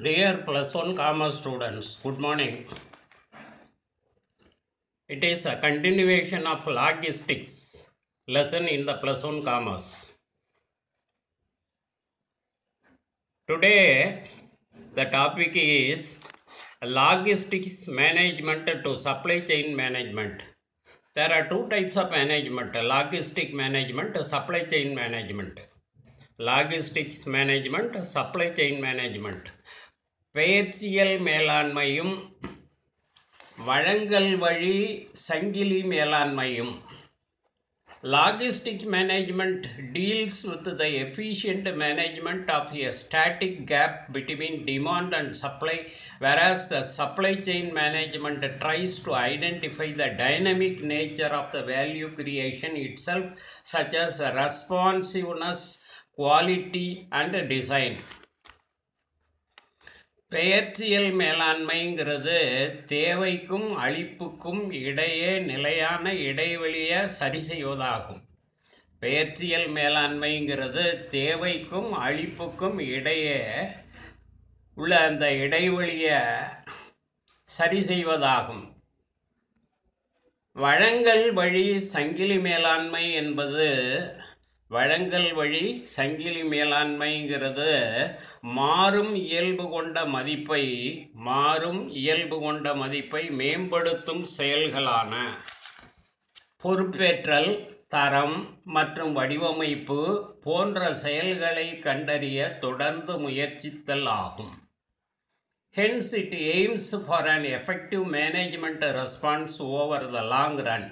Dear plus one commerce students, good morning. It is a continuation of logistics lesson in the plus one commerce. Today, the topic is logistics management to supply chain management. There are two types of management, logistic management, supply chain management. Logistics management, supply chain management. பெயர்ச்சியல் மேலாண்மையும் வழங்கல் வழி சங்கிலி மேலாண்மையும். Logistics management deals with the efficient management of a static gap between demand and supply, whereas the supply chain management tries to identify the dynamic nature of the value creation itself, such as responsiveness, quality, and design. பெயர்ச்சியல் மேலாண்மைங்கிறது தேவைக்கும் அளிப்புக்கும் இடையே நிலையான இடைவெளியை சரி செய்வதாகும். பெயர்ச்சியல் மேலாண்மைங்கிறது தேவைக்கும் அளிப்புக்கும் இடையே உள்ள அந்த இடைவெளியை சரி செய்வதாகும். வழங்கல் வழி சங்கிலி மேலாண்மை என்பது வழங்கல் வழி சங்கிலி மேலாண்மைங்கிறது மாறும் இயல்பு கொண்ட மதிப்பை மேம்படுத்தும் செயல்களான பொறுப்பேற்றல், தரம் மற்றும் வடிவமைப்பு போன்ற செயல்களை கண்டறிய தொடர்ந்து முயற்சித்தல் ஆகும். Hence, it aims for an effective management response over the long run.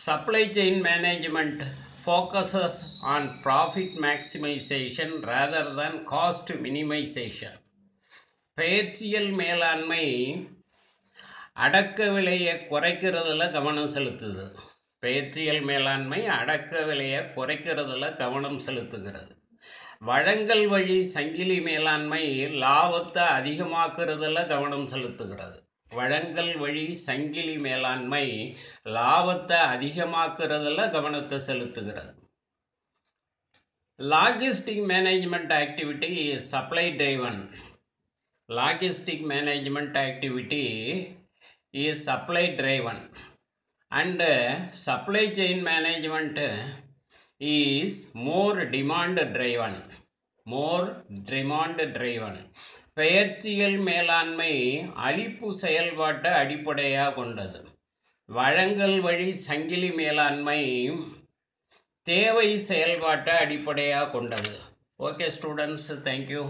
Supply chain management focuses on profit maximization rather than cost minimization. பெயர்ச்சியல் மேலாண்மை அடக்க விலையை குறைக்கிறதுல கவனம் செலுத்துது. பெயர்ச்சியல் மேலாண்மை அடக்க விலையை குறைக்கிறதுல கவனம் செலுத்துகிறது. வழங்கல் வழி சங்கிலி மேலாண்மை லாபத்தை அதிகமாக்குறதுல கவனம் செலுத்துகிறது. வழங்கல் வழி சங்கிலி மேலாண்மை லாபத்தை அதிகமாக்குறதுல கவனத்தை செலுத்துகிறது. Logistic management activity is supply driven. Logistic management activity is supply driven and supply chain management is more demand driven. பெயர்ச்சியல் மேலாண்மை அளிப்பு செயல்பாட்டை அடிப்படையாக கொண்டது. வழங்கல் வழி சங்கிலி மேலாண்மை தேவை செயல்பாட்டை அடிப்படையாக கொண்டது. Okay students, thank you.